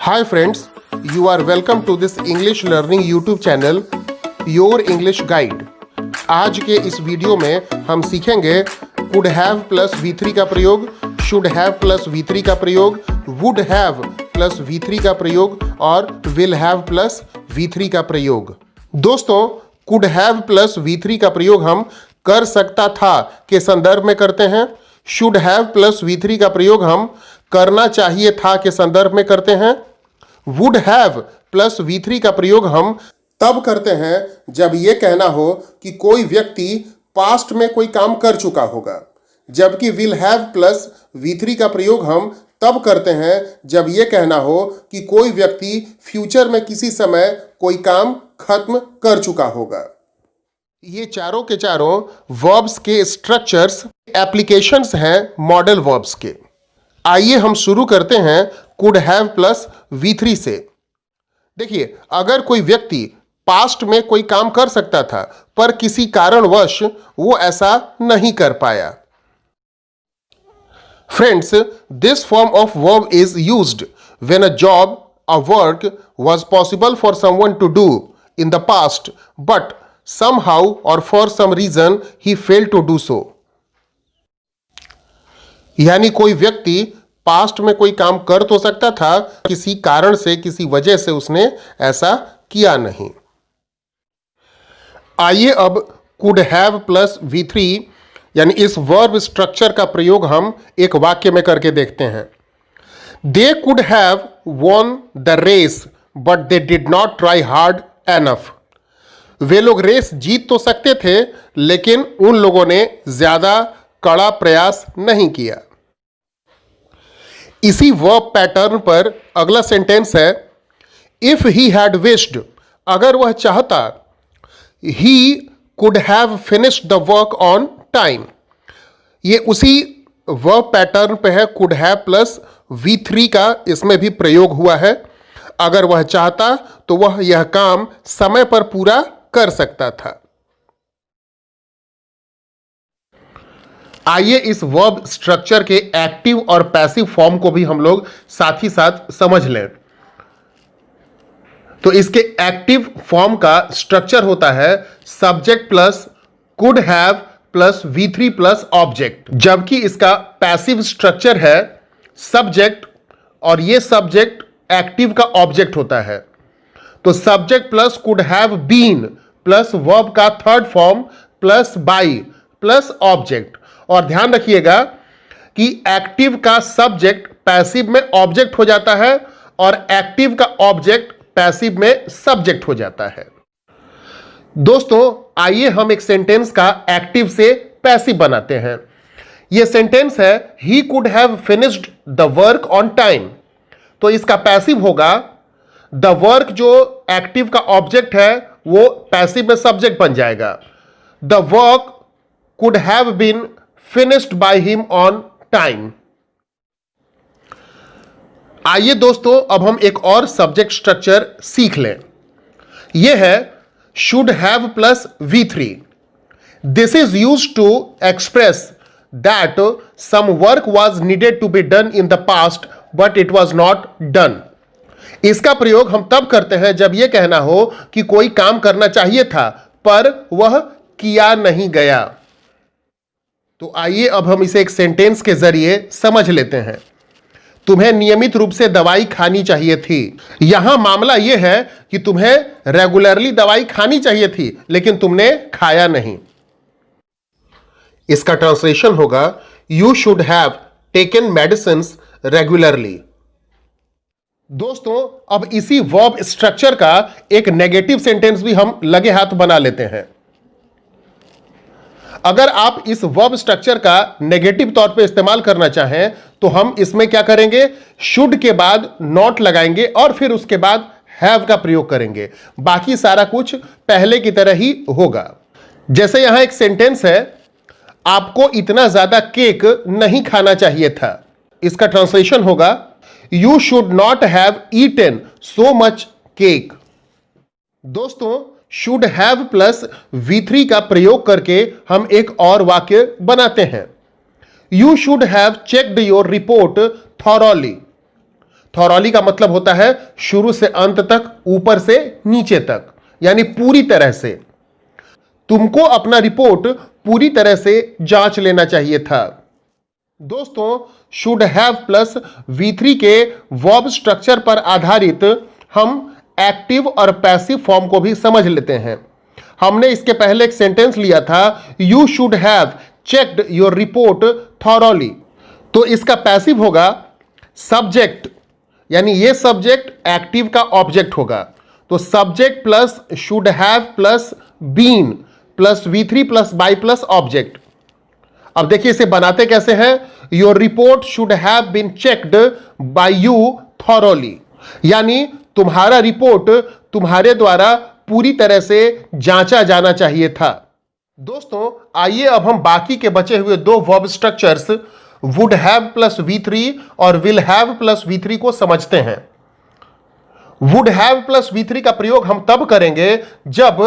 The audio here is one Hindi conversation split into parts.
Hi friends, you are welcome to this English Learning YouTube channel, Your English Guide। आज के इस वीडियो में हम सीखेंगे could have plus V3 का प्रयोग, should have plus V3 का प्रयोग, would have plus V3 का प्रयोग और will have plus V3 का प्रयोग। दोस्तों, could have plus V3 का प्रयोग हम कर सकता था के संदर्भ में करते हैं। should have plus V3 का प्रयोग हम करना चाहिए था के संदर्भ में करते हैं। वुड हैव प्लस V3 का प्रयोग हम तब करते हैं जब यह कहना हो कि कोई व्यक्ति पास्ट में कोई काम कर चुका होगा, जबकि विल हैव प्लस V3 का प्रयोग हम तब करते हैं जब यह कहना हो कि कोई व्यक्ति फ्यूचर में किसी समय कोई काम खत्म कर चुका होगा। ये चारों के चारों वर्ब्स के स्ट्रक्चर्स एप्लीकेशंस हैं मॉडल वर्ब्स के। आइए हम शुरू करते हैं कुड हैव प्लस V3 से। देखिए, अगर कोई व्यक्ति पास्ट में कोई काम कर सकता था पर किसी कारणवश वो ऐसा नहीं कर पाया। Friends, this form of verb is used when a job a work was possible for someone to do in the past but somehow or for some reason he failed to do so। यानी कोई व्यक्ति पास्ट में कोई काम कर तो सकता था, किसी कारण से किसी वजह से उसने ऐसा किया नहीं। आइए अब कुड हैव प्लस V3 यानी इस वर्ब स्ट्रक्चर का प्रयोग हम एक वाक्य में करके देखते हैं। They could have won the race but they did not try hard enough. वे लोग रेस जीत तो सकते थे लेकिन उन लोगों ने ज्यादा कड़ा प्रयास नहीं किया। इसी वर्ब पैटर्न पर अगला सेंटेंस है इफ ही हैड विश्ड। अगर वह चाहता, ही could have finished the work on time. ये उसी वर्ब पैटर्न पे है, कुड हैव प्लस V3 का इसमें भी प्रयोग हुआ है। अगर वह चाहता तो वह यह काम समय पर पूरा कर सकता था। आइए इस वर्ब स्ट्रक्चर के एक्टिव और पैसिव फॉर्म को भी हम लोग साथ ही साथ समझ लें। तो इसके एक्टिव फॉर्म का स्ट्रक्चर होता है subject plus could have plus V3 plus object, जबकि इसका पैसिव स्ट्रक्चर है सब्जेक्ट और ये सब्जेक्ट एक्टिव का ऑब्जेक्ट होता है। तो subject plus could have been plus verb का third form plus by plus object. और ध्यान रखिएगा कि एक्टिव का सब्जेक्ट पैसिव में ऑब्जेक्ट हो जाता है और एक्टिव का ऑब्जेक्ट पैसिव में सब्जेक्ट हो जाता है। दोस्तों, आइए हम एक सेंटेंस का एक्टिव से पैसिव बनाते हैं। यह सेंटेंस है he could have finished the work on time. तो इसका पैसिव होगा द वर्क, जो एक्टिव का ऑब्जेक्ट है वो पैसिव में सब्जेक्ट बन जाएगा। The work could have been finished by him on time. आइए दोस्तों, अब हम एक और सब्जेक्ट स्ट्रक्चर सीख लें। यह है should have plus V3। This is used to express that some work was needed to be done in the past but it was not done. इसका प्रयोग हम तब करते हैं जब यह कहना हो कि कोई काम करना चाहिए था पर वह किया नहीं गया। तो आइए अब हम इसे एक सेंटेंस के जरिए समझ लेते हैं। तुम्हें नियमित रूप से दवाई खानी चाहिए थी। यहां मामला यह है कि तुम्हें रेगुलरली दवाई खानी चाहिए थी लेकिन तुमने खाया नहीं। इसका ट्रांसलेशन होगा you should have taken medicines regularly. दोस्तों, अब इसी वर्ब स्ट्रक्चर का एक नेगेटिव सेंटेंस भी हम लगे हाथ बना लेते हैं। अगर आप इस वर्ब स्ट्रक्चर का नेगेटिव तौर पे इस्तेमाल करना चाहें तो हम इसमें क्या करेंगे, शुड के बाद नॉट लगाएंगे और फिर उसके बाद हैव का प्रयोग करेंगे। बाकी सारा कुछ पहले की तरह ही होगा। जैसे यहां एक सेंटेंस है आपको इतना ज्यादा केक नहीं खाना चाहिए था। इसका ट्रांसलेशन होगा You should not have eaten so much cake। दोस्तों, should have प्लस V3 का प्रयोग करके हम एक और वाक्य बनाते हैं। You should have checked your report thoroughly। Thoroughly का मतलब होता है शुरू से अंत तक, ऊपर से नीचे तक, यानी पूरी तरह से। तुमको अपना रिपोर्ट पूरी तरह से जांच लेना चाहिए था। दोस्तों, शुड हैव प्लस V3 के वर्ब स्ट्रक्चर पर आधारित हम एक्टिव और पैसिव फॉर्म को भी समझ लेते हैं। हमने इसके पहले एक सेंटेंस लिया था, you should have checked your report thoroughly. तो इसका पैसिव होगा सब्जेक्ट, यानी ये सब्जेक्ट एक्टिव का ऑब्जेक्ट होगा। तो subject plus should have plus been plus V3 plus by plus object. अब देखिए इसे बनाते कैसे हैं। Your report should have been checked by you thoroughly, यानी तुम्हारा रिपोर्ट तुम्हारे द्वारा पूरी तरह से जांचा जाना चाहिए था। दोस्तों, आइए अब हम बाकी के बचे हुए दो verb structures would have plus V3 और विल हैव प्लस V3 को समझते हैं। वुड हैव प्लस V3 का प्रयोग हम तब करेंगे जब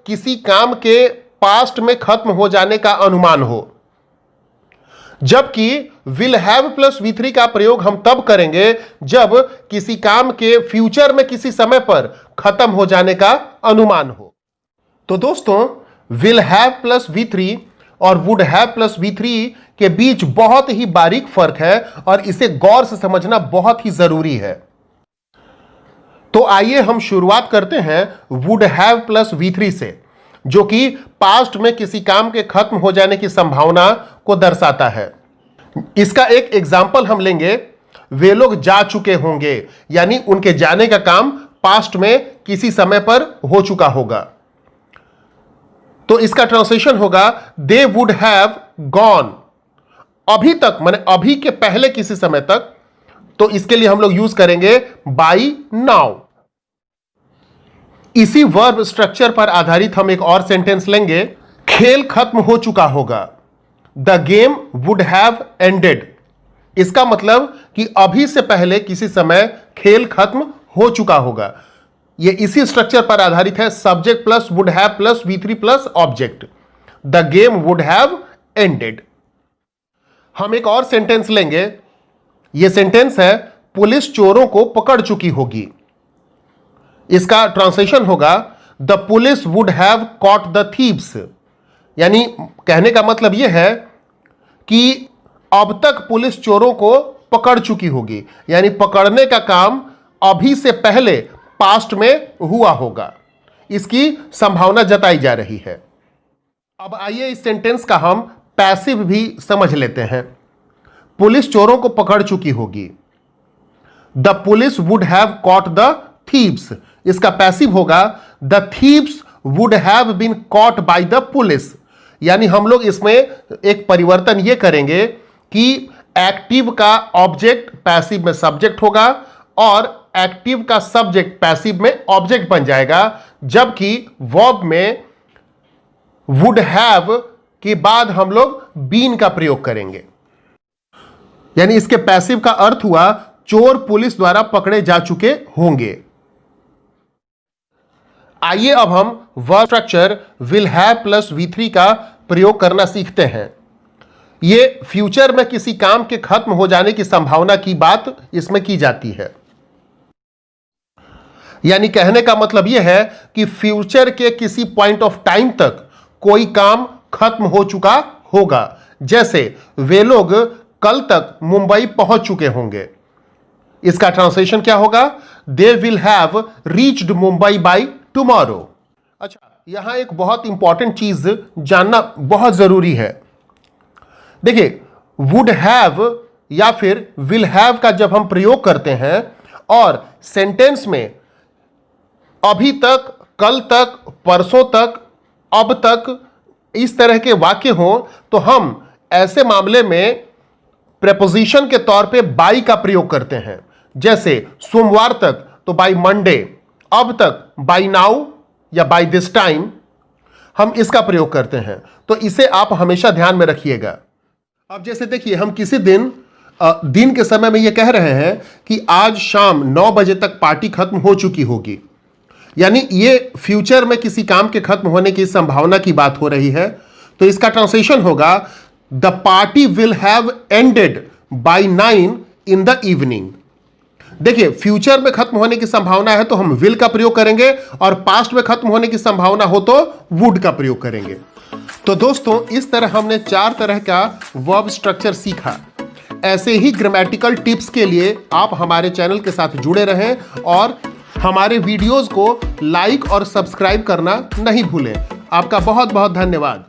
किसी काम के पास्ट में खत्म हो जाने का अनुमान हो, जबकि विल हैव प्लस V3 का प्रयोग हम तब करेंगे जब किसी काम के फ्यूचर में किसी समय पर खत्म हो जाने का अनुमान हो। तो दोस्तों, विल हैव प्लस V3 और वुड हैव प्लस V3 के बीच बहुत ही बारीक फर्क है और इसे गौर से समझना बहुत ही जरूरी है। तो आइए हम शुरुआत करते हैं वुड हैव प्लस V3 से, जो कि पास्ट में किसी काम के खत्म हो जाने की संभावना को दर्शाता है। इसका एक एग्जाम्पल हम लेंगे, वे लोग जा चुके होंगे, यानी उनके जाने का काम पास्ट में किसी समय पर हो चुका होगा। तो इसका ट्रांसलेशन होगा दे वुड हैव गॉन, अभी तक माने अभी के पहले किसी समय तक। तो इसके लिए हम लोग यूज करेंगे बाई नाउ। इसी वर्ब स्ट्रक्चर पर आधारित हम एक और सेंटेंस लेंगे, खेल खत्म हो चुका होगा, the game would have ended. इसका मतलब कि अभी से पहले किसी समय खेल खत्म हो चुका होगा। यह इसी स्ट्रक्चर पर आधारित है, subject plus would have plus V3 plus object, the game would have ended. हम एक और सेंटेंस लेंगे, यह सेंटेंस है पुलिस चोरों को पकड़ चुकी होगी। इसका ट्रांसलेशन होगा the police would have caught the thieves, यानी कहने का मतलब यह है कि अब तक पुलिस चोरों को पकड़ चुकी होगी, यानी पकड़ने का काम अभी से पहले पास्ट में हुआ होगा, इसकी संभावना जताई जा रही है। अब आइए इस सेंटेंस का हम पैसिव भी समझ लेते हैं। पुलिस चोरों को पकड़ चुकी होगी, the police would have caught the thieves. इसका पैसिव होगा the thieves would have been caught by the police, यानी हम लोग इसमें एक परिवर्तन यह करेंगे कि एक्टिव का ऑब्जेक्ट पैसिव में सब्जेक्ट होगा और एक्टिव का सब्जेक्ट पैसिव में ऑब्जेक्ट बन जाएगा, जबकि वर्ब में वुड हैव के बाद हम लोग बीन का प्रयोग करेंगे। यानी इसके पैसिव का अर्थ हुआ चोर पुलिस द्वारा पकड़े जा चुके होंगे। आइए अब हम verb structure will have plus V3 का प्रयोग करना सीखते हैं। यह फ्यूचर में किसी काम के खत्म हो जाने की संभावना की बात इसमें की जाती है। यानी कहने का मतलब यह है कि फ्यूचर के किसी पॉइंट ऑफ टाइम तक कोई काम खत्म हो चुका होगा, जैसे वे लोग कल तक मुंबई पहुंच चुके होंगे। इसका ट्रांसलेशन क्या होगा, they will have reached Mumbai by tomorrow. अच्छा, यहां एक बहुत इंपॉर्टेंट चीज जानना बहुत जरूरी है। देखिए, वुड हैव या फिर विल हैव का जब हम प्रयोग करते हैं और सेंटेंस में अभी तक, कल तक, परसों तक, अब तक इस तरह के वाक्य हो, तो हम ऐसे मामले में प्रेपोजिशन के तौर पे बाई का प्रयोग करते हैं। जैसे सोमवार तक तो बाई मंडे, अब तक बाई नाउ या बाई दिस टाइम, हम इसका प्रयोग करते हैं। तो इसे आप हमेशा ध्यान में रखिएगा। अब जैसे देखिए, हम किसी दिन के समय में यह कह रहे हैं कि आज शाम 9 बजे तक पार्टी खत्म हो चुकी होगी, यानी ये फ्यूचर में किसी काम के खत्म होने की संभावना की बात हो रही है। तो इसका ट्रांसलेशन होगा the party will have ended by 9 in the evening. देखिए, फ्यूचर में खत्म होने की संभावना है तो हम विल का प्रयोग करेंगे, और पास्ट में खत्म होने की संभावना हो तो वुड का प्रयोग करेंगे। तो दोस्तों, इस तरह हमने 4 तरह का वर्ब स्ट्रक्चर सीखा। ऐसे ही ग्रामेटिकल टिप्स के लिए आप हमारे चैनल के साथ जुड़े रहें और हमारे वीडियोस को लाइक और सब्सक्राइब करना नहीं भूलें। आपका बहुत बहुत धन्यवाद।